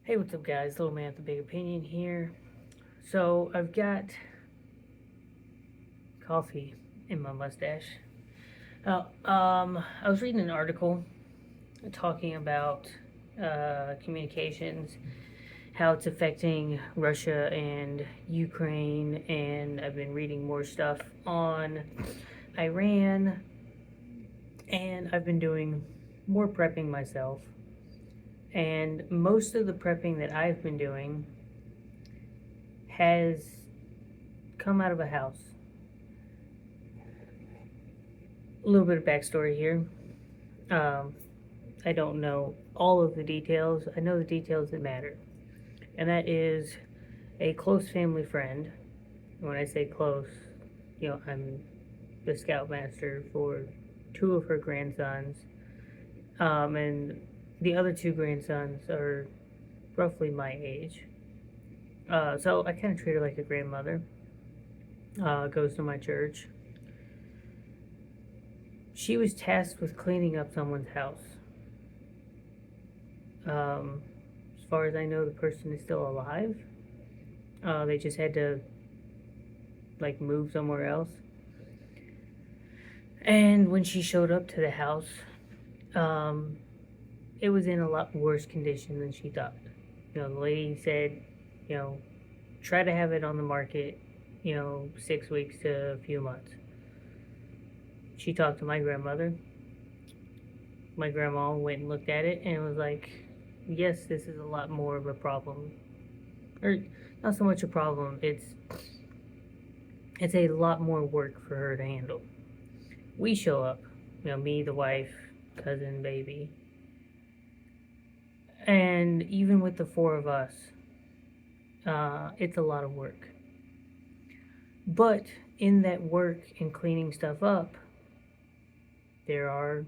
Hey, what's up, guys? Little man with the big opinion here. So, I've got coffee in my mustache. I was reading an article talking about communications, how it's affecting Russia and Ukraine, and I've been reading more stuff on Iran, and I've been doing more prepping myself. And most of the prepping that I've been doing has come out of a house. A little bit of backstory here. Um, I don't know all of the details. I know the details that matter, and that is a close family friend. When I say close, I'm the scoutmaster for two of her grandsons, and the other two grandsons are roughly my age. So I kind of treat her like a grandmother. Goes to my church. She was tasked with cleaning up someone's house. As far as I know, the person is still alive. They just had to move somewhere else. And when she showed up to the house, um, it was in a lot worse condition than she thought. The lady said, you know, try to have it on the market, 6 weeks to a few months. She talked to my grandmother. My grandma went and looked at it and was like, yes, this is a lot more of a problem. Or not so much a problem, it's a lot more work for her to handle. We show up, me, the wife, cousin, baby. And even with the four of us, it's a lot of work. But in that work and cleaning stuff up, there are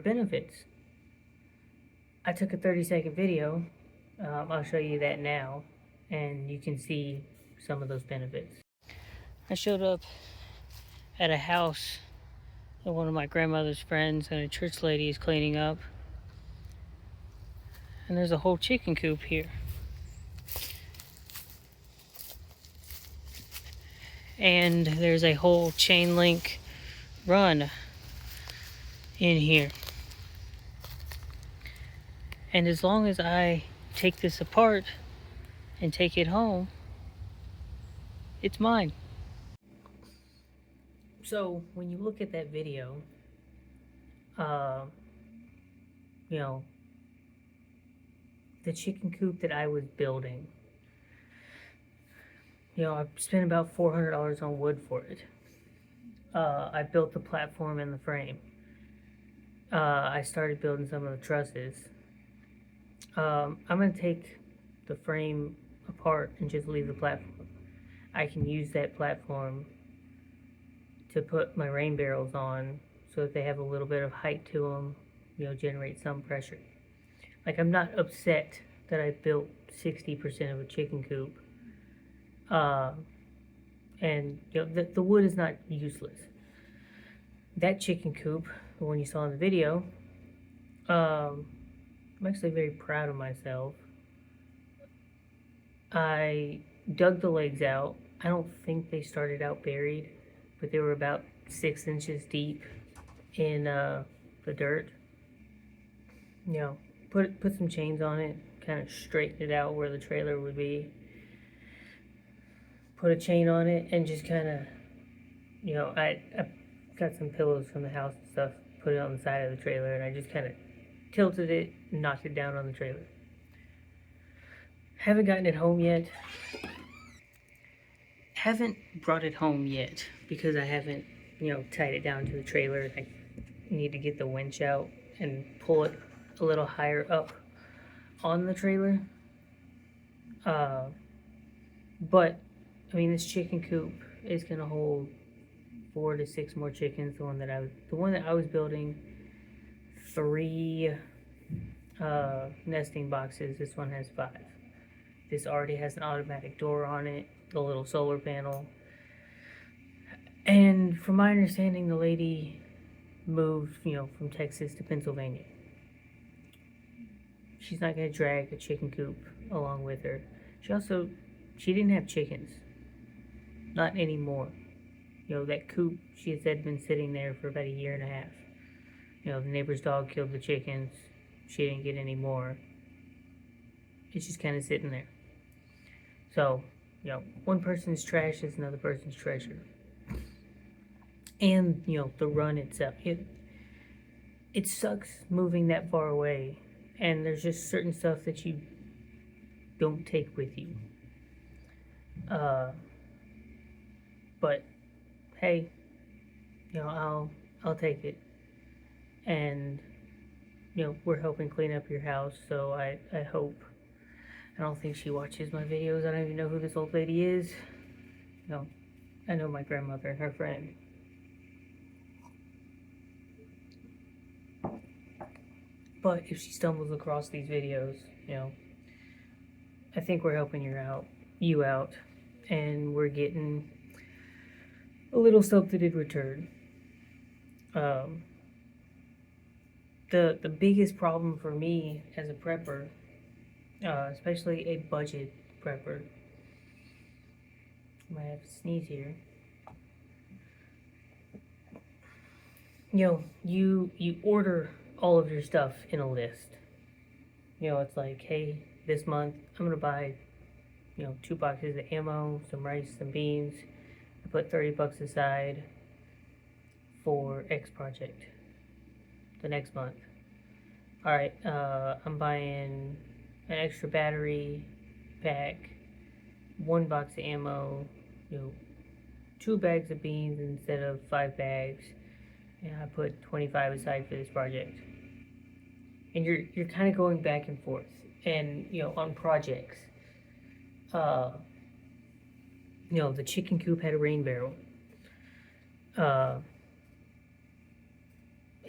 benefits. I took a 30-second video. I'll show you that now, and you can see some of those benefits. I showed up at a house that one of my grandmother's friends and a church lady is cleaning up, and there's a whole chicken coop here. And there's a whole chain link run in here. And as long as I take this apart and take it home, it's mine. So when you look at that video, uh, you know, the chicken coop that I was building, I spent about $400 on wood for it. I built the platform and the frame. I started building some of the trusses. I'm going to take the frame apart and just leave the platform. I can use that platform to put my rain barrels on so that they have a little bit of height to them, generate some pressure. Like, I'm not upset that I built 60% of a chicken coop. And the wood is not useless. That chicken coop, the one you saw in the video, I'm actually very proud of myself. I dug the legs out. I don't think they started out buried, but they were about 6 inches deep in the dirt. Put some chains on it, kind of straighten it out where the trailer would be. Put a chain on it and just kind of, I got some pillows from the house and stuff, put it on the side of the trailer, and I just kind of tilted it and knocked it down on the trailer. Haven't gotten it home yet. Haven't brought it home yet because I haven't, tied it down to the trailer. I need to get the winch out and pull it a little higher up on the trailer. But I mean, this chicken coop is gonna hold 4 to 6 more chickens. The one that I was building, 3 nesting boxes. This one has 5. This already has an automatic door on it, the little solar panel. And from my understanding, the lady moved, from Texas to Pennsylvania. she's not going to drag a chicken coop along with her. She didn't have chickens. Not anymore. That coop, she said, been sitting there for about a year and a half. The neighbor's dog killed the chickens. She didn't get any more. It's just kind of sitting there. So, one person's trash is another person's treasure. And, the run itself. It sucks moving that far away. And there's just certain stuff that you don't take with you. But hey, I'll take it. And we're helping clean up your house, so I hope. I don't think she watches my videos. I don't even know who this old lady is. I know my grandmother and her friend. But if she stumbles across these videos, I think we're helping you out, and we're getting a little something in return. The biggest problem for me as a prepper, especially a budget prepper, I might have to sneeze here. You order all of your stuff in a list. It's like, hey, this month I'm gonna buy 2 boxes of ammo, some rice, some beans. I put $30 aside for X project the next month. Alright, I'm buying an extra battery pack, 1 box of ammo, 2 bags of beans instead of 5 bags, and I put 25 aside for this project. And you're kind of going back and forth, and on projects. The chicken coop had a rain barrel.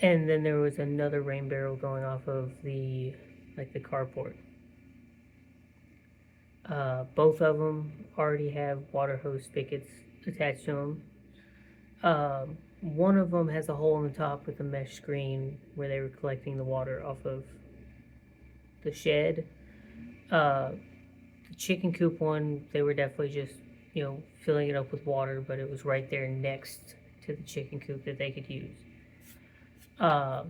And then there was another rain barrel going off of the carport. Both of them already have water hose spigots attached to them. One of them has a hole in the top with a mesh screen where they were collecting the water off of the shed. The chicken coop one, they were definitely just, filling it up with water, but it was right there next to the chicken coop that they could use. I've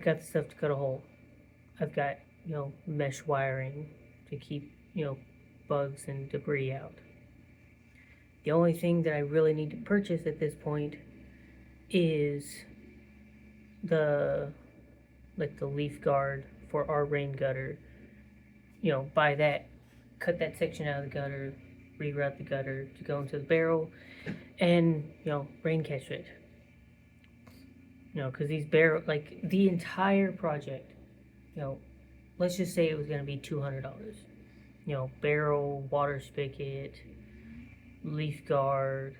got the stuff to cut a hole. I've got, mesh wiring to keep, bugs and debris out. The only thing that I really need to purchase at this point is the leaf guard for our rain gutter. Buy that, cut that section out of the gutter, reroute the gutter to go into the barrel, and, rain catch it. Because these barrel, the entire project, let's just say it was going to be $200. Barrel, water spigot, leaf guard,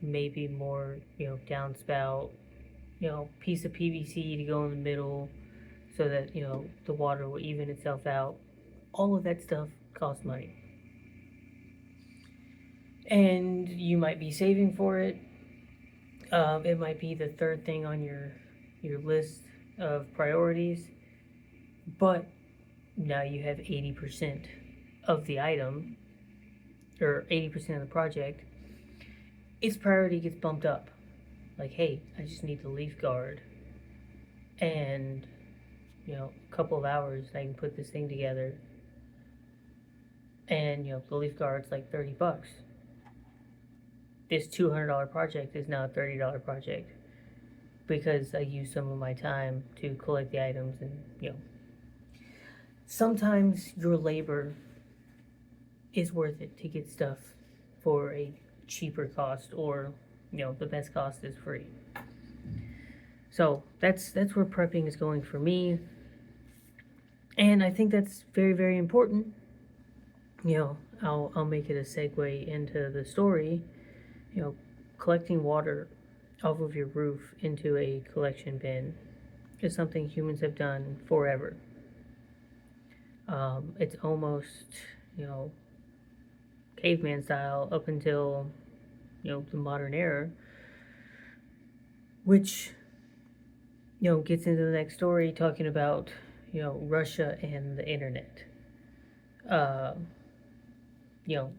maybe more, downspout, piece of PVC to go in the middle so that, the water will even itself out. All of that stuff costs money. And you might be saving for it. It might be the third thing on your list of priorities, but now you have 80% of the item, or 80% of the project. Its priority gets bumped up. Like, hey, I just need the leaf guard, and a couple of hours I can put this thing together, and the leaf guard's like $30. This $200 project is now a $30 project because I used some of my time to collect the items. And sometimes your labor is worth it to get stuff for a cheaper cost, or the best cost is free. So that's where prepping is going for me, and I think that's very, very important. I'll make it a segue into the story. Collecting water off of your roof into a collection bin is something humans have done forever. It's almost, caveman style up until, the modern era, which gets into the next story talking about, Russia and the internet. Uh, you know,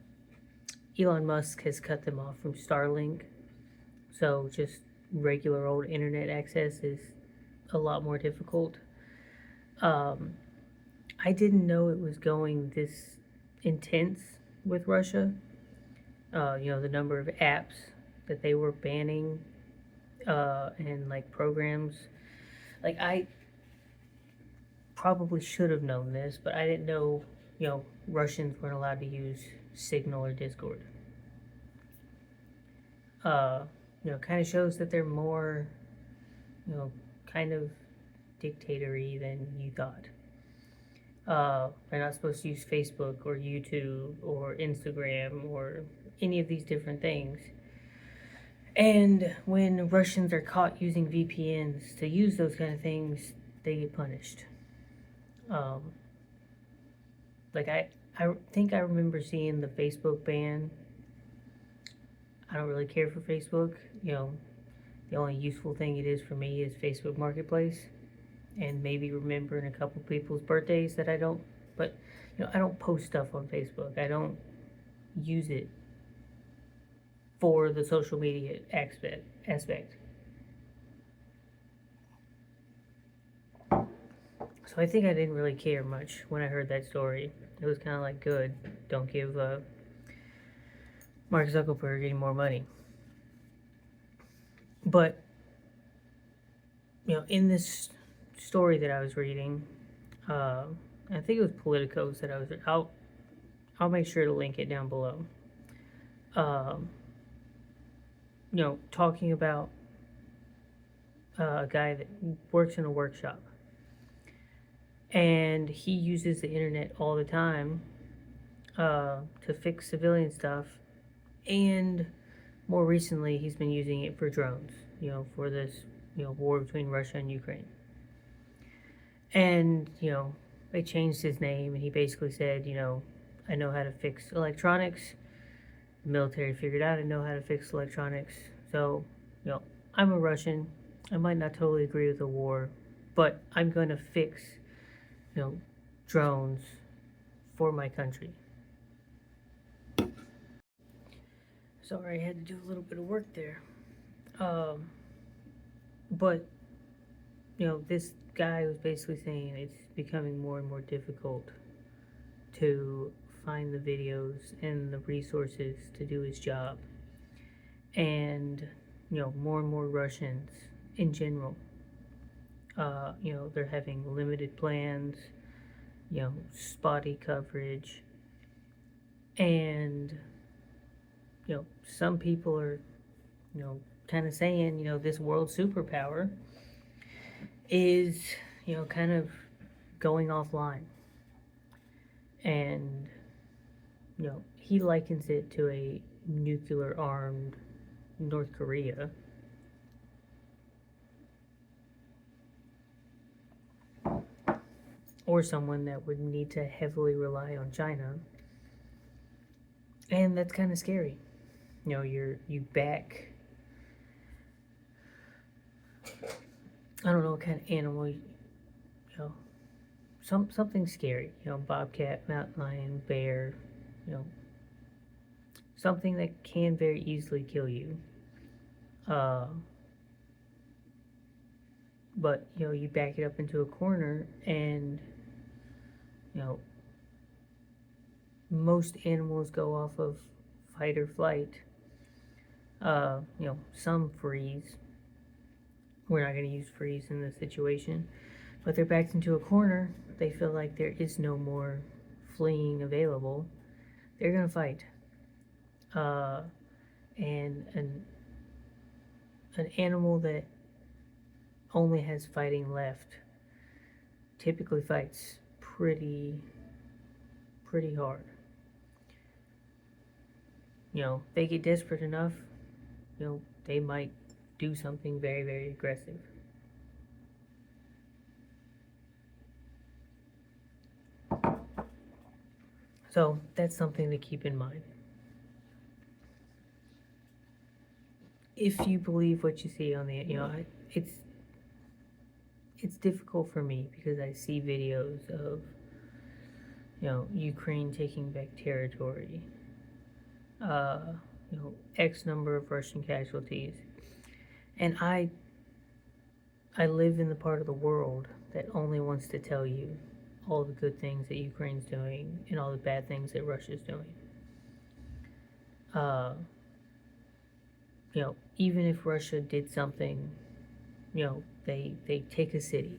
Elon Musk has cut them off from Starlink, so just regular old internet access is a lot more difficult. Um, I didn't know it was going this intense with Russia. The number of apps that they were banning, and like programs. Like, I probably should have known this, but I didn't know, Russians weren't allowed to use Signal or Discord. Uh, kind of shows that they're more, kind of dictatory than you thought. They're not supposed to use Facebook or YouTube or Instagram or any of these different things. And when Russians are caught using VPNs to use those kind of things, they get punished. Um, I think I remember seeing the Facebook ban. I don't really care for Facebook. The only useful thing it is for me is Facebook Marketplace, and maybe remembering a couple people's birthdays that I don't. But I don't post stuff on Facebook. I don't use it for the social media aspect. So I think I didn't really care much when I heard that story. It was kind of like, good, don't give Mark Zuckerberg any more money. But in this story that I was reading, I think it was Politico's that I was. I'll make sure to link it down below. Um, talking about a guy that works in a workshop, and he uses the internet all the time to fix civilian stuff, and more recently he's been using it for drones. For this war between Russia and Ukraine, and they changed his name, and he basically said, I know how to fix electronics. The military figured out I know how to fix electronics. So, I'm a Russian. I might not totally agree with the war, but I'm going to fix, drones for my country. Sorry, I had to do a little bit of work there. But, this guy was basically saying it's becoming more and more difficult to find the videos and the resources to do his job. And, more and more Russians in general, they're having limited plans, spotty coverage. And, some people are, kind of saying, this world superpower is, kind of going offline. And, he likens it to a nuclear armed North Korea. Or someone that would need to heavily rely on China. And that's kind of scary. You back, I don't know what kind of animal, something scary, bobcat, mountain lion, bear, something that can very easily kill you. But you back it up into a corner, and most animals go off of fight or flight. Some freeze. We're not going to use freeze in this situation, but they're backed into a corner. They feel like there is no more fleeing available. They're going to fight. And an animal that only has fighting left typically fights pretty hard. They get desperate enough, they might do something very, very aggressive. So that's something to keep in mind. If you believe what you see on the, it's it's difficult for me because I see videos of, Ukraine taking back territory, uh, X number of Russian casualties, and I live in the part of the world that only wants to tell you all the good things that Ukraine's doing and all the bad things that Russia's doing. Uh, even if Russia did something, they take a city,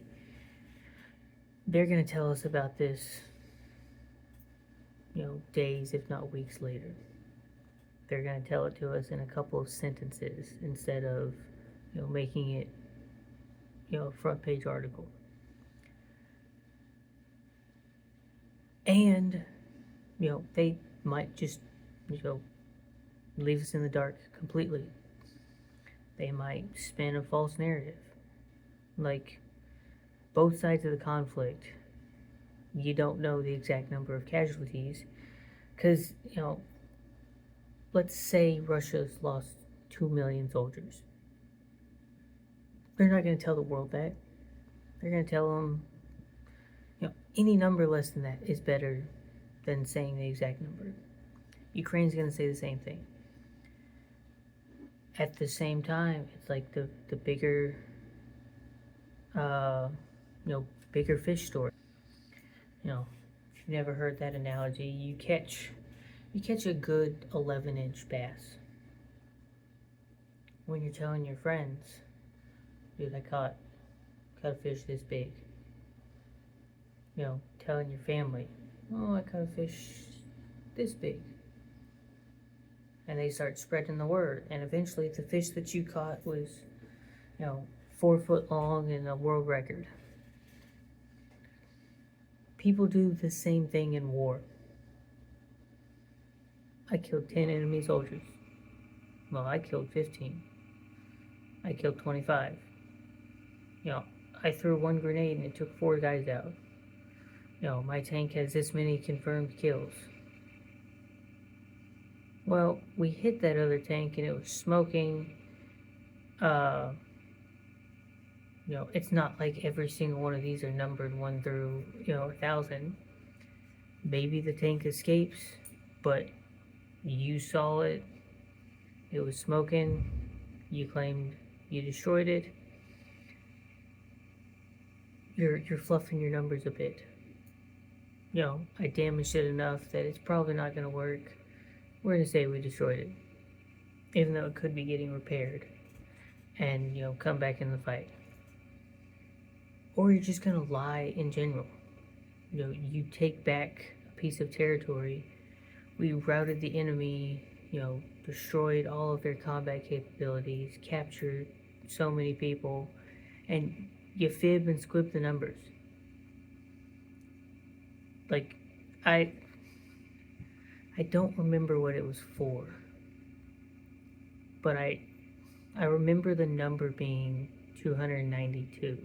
they're gonna tell us about this, days if not weeks later. They're gonna tell it to us in a couple of sentences instead of, making it, a front page article. And, they might just, leave us in the dark completely. They might spin a false narrative. Like, both sides of the conflict, you don't know the exact number of casualties. Because, let's say Russia's lost 2 million soldiers. They're not going to tell the world that. They're going to tell them, any number less than that is better than saying the exact number. Ukraine's going to say the same thing. At the same time, it's like the bigger, bigger fish story. If you've never heard that analogy, you catch a good 11-inch bass. When you're telling your friends, dude, I caught a fish this big. Telling your family, oh, I caught a fish this big. And they start spreading the word. And eventually the fish that you caught was, 4 foot long and a world record. People do the same thing in war. I killed 10 enemy soldiers. Well, I killed 15. I killed 25. I threw 1 grenade and it took 4 guys out. My tank has this many confirmed kills. Well, we hit that other tank and it was smoking. It's not like every single one of these are numbered 1 through, 1,000. Maybe the tank escapes, but you saw it. It was smoking. You claimed you destroyed it. You're fluffing your numbers a bit. I damaged it enough that it's probably not going to work. We're going to say we destroyed it, even though it could be getting repaired and, come back in the fight. Or you're just going to lie in general. You take back a piece of territory. We routed the enemy, destroyed all of their combat capabilities, captured so many people, and you fib and squib the numbers. Like, I don't remember what it was for, but I remember the number being 292.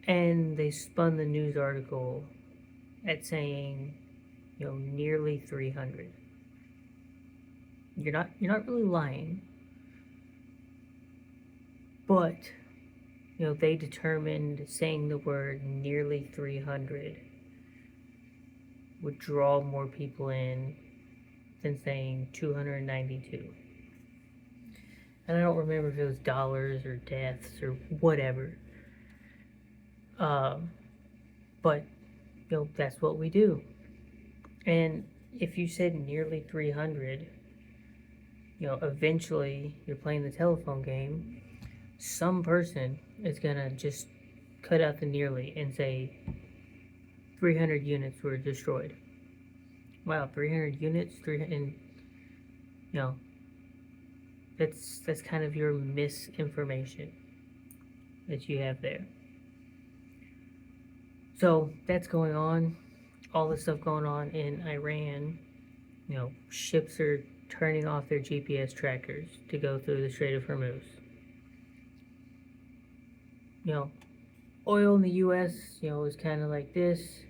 And they spun the news article at saying, nearly 300. You're not really lying, but they determined saying the word nearly 300 would draw more people in than saying 292. And I don't remember if it was dollars or deaths or whatever. But that's what we do. And if you said nearly 300, eventually you're playing the telephone game. Some person is gonna just cut out the nearly and say 300 units were destroyed. Wow, 300 units, 300, and that's kind of your misinformation that you have there. So that's going on. All this stuff going on in Iran. Ships are turning off their GPS trackers to go through the Strait of Hormuz. Oil in the U.S., was kind of like this,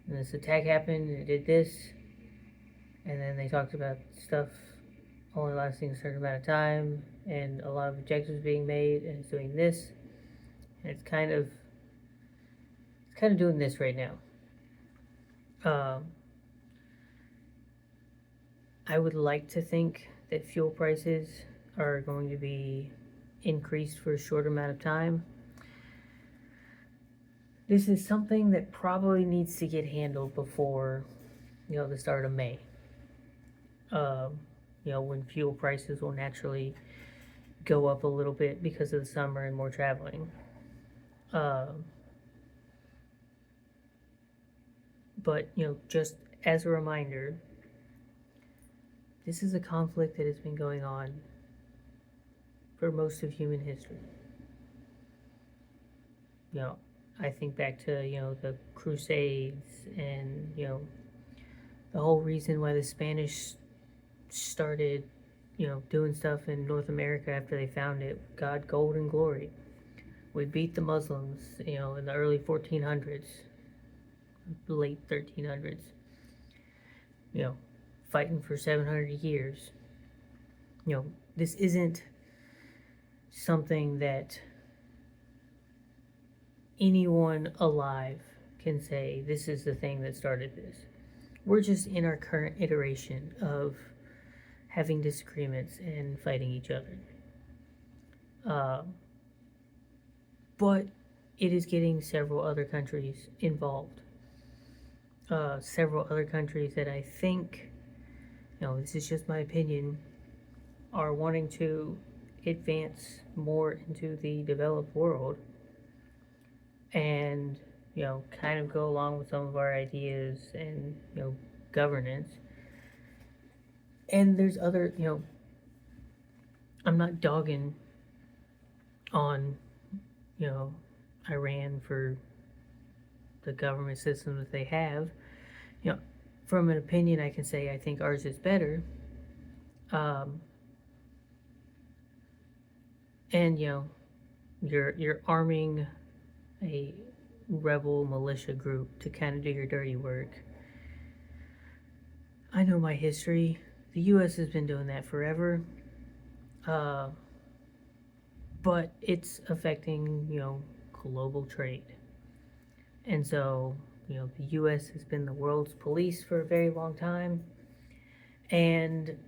and this attack happened, and it did this, and then they talked about stuff only lasting a certain amount of time, and a lot of objectives being made, and it's doing this, and it's kind of doing this right now. Um, I would like to think that fuel prices are going to be increased for a short amount of time. This is something that probably needs to get handled before, the start of May. Um, when fuel prices will naturally go up a little bit because of the summer and more traveling. Um, but just as a reminder, this is a conflict that has been going on for most of human history. I think back to the Crusades, and the whole reason why the Spanish started doing stuff in North America after they found it. God, gold and glory. We beat the Muslims in the early 1400s, late 1300s, fighting for 700 years. This isn't something that anyone alive can say this is the thing that started this. We're just in our current iteration of having disagreements and fighting each other. But it is getting several other countries involved. Several other countries that I think, this is just my opinion, are wanting to advance more into the developed world and, kind of go along with some of our ideas and, governance. And there's other, I'm not dogging on, Iran for the government system that they have. From an opinion, I can say I think ours is better. And you're arming a rebel militia group to kind of do your dirty work. I know my history. The U.S. has been doing that forever. But it's affecting, global trade. And so, the U.S. has been the world's police for a very long time. And,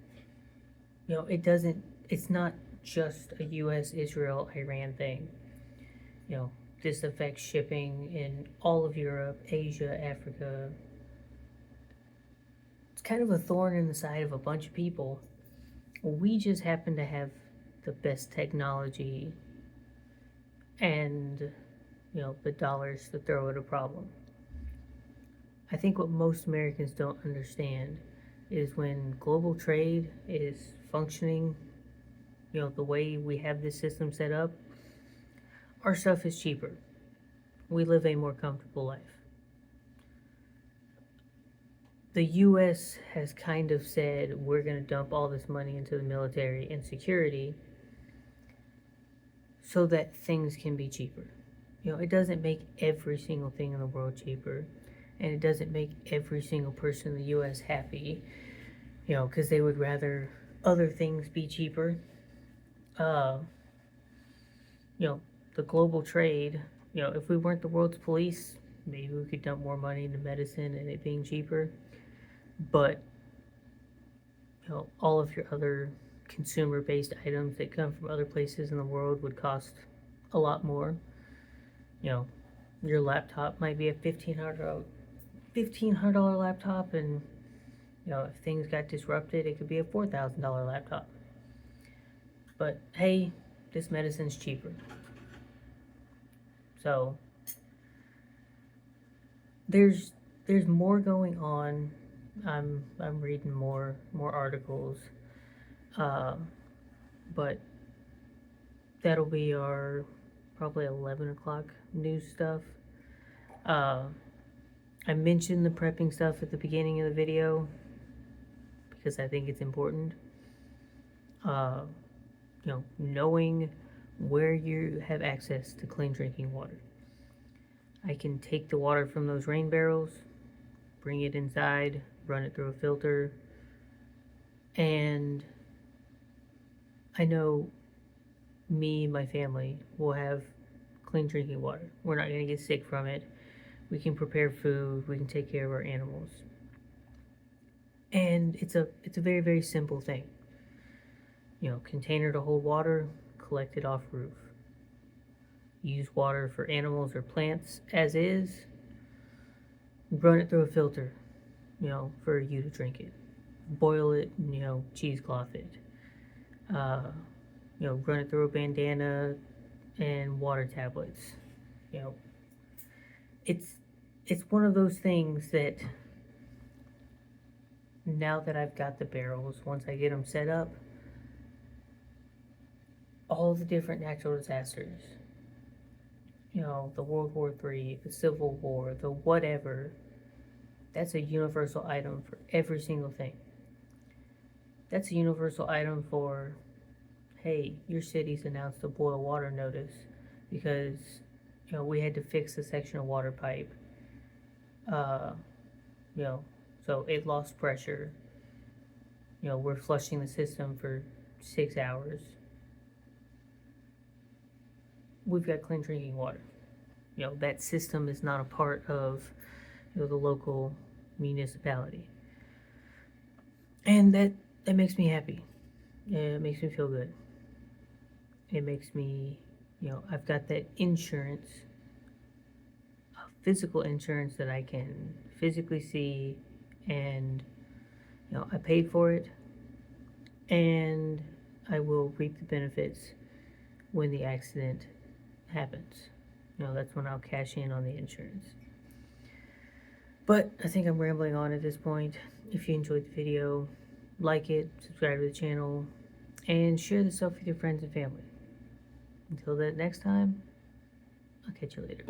it's not just a U.S., Israel, Iran thing. This affects shipping in all of Europe, Asia, Africa. It's kind of a thorn in the side of a bunch of people. We just happen to have the best technology and, the dollars to throw at a problem. I think what most Americans don't understand is when global trade is functioning, the way we have this system set up, our stuff is cheaper. We live a more comfortable life. The U.S. has kind of said we're going to dump all this money into the military and security so that things can be cheaper. It doesn't make every single thing in the world cheaper, and it doesn't make every single person in the U.S. happy, because they would rather other things be cheaper. The global trade, if we weren't the world's police, maybe we could dump more money into medicine and it being cheaper. But, all of your other consumer-based items that come from other places in the world would cost a lot more. Your laptop might be a $1,500 laptop, and, if things got disrupted, it could be a $4,000 laptop. But, hey, this medicine's cheaper. So there's more going on. I'm reading more articles, but that'll be our probably 11 o'clock news stuff. I mentioned the prepping stuff at the beginning of the video because I think it's important. Knowing where you have access to clean drinking water. I can take the water from those rain barrels, bring it inside, run it through a filter, and I know me and my family will have clean drinking water. We're not going to get sick from it. We can prepare food, we can take care of our animals. And it's a very, very simple thing. Container to hold water, collect it off roof. Use water for animals or plants as is, run it through a filter, for you to drink it. Boil it, cheesecloth it. Run it through a bandana and water tablets. You know, it's it's one of those things that now that I've got the barrels, once I get them set up, all the different natural disasters, the World War III, the Civil War, the whatever, that's a universal item for every single thing. That's a universal item for, hey, your city's announced a boil water notice because, we had to fix a section of water pipe. Uh, you know, so it lost pressure. We're flushing the system for 6 hours. We've got clean drinking water. That system is not a part of the local municipality, and that makes me happy. It makes me feel good. It makes me, I've got that insurance, physical insurance that I can physically see, and I paid for it, and I will reap the benefits when the accident happens. That's when I'll cash in on the insurance. But I think I'm rambling on at this point. If you enjoyed the video, like it, subscribe to the channel, and share this stuff with your friends and family. Until that next time, I'll catch you later.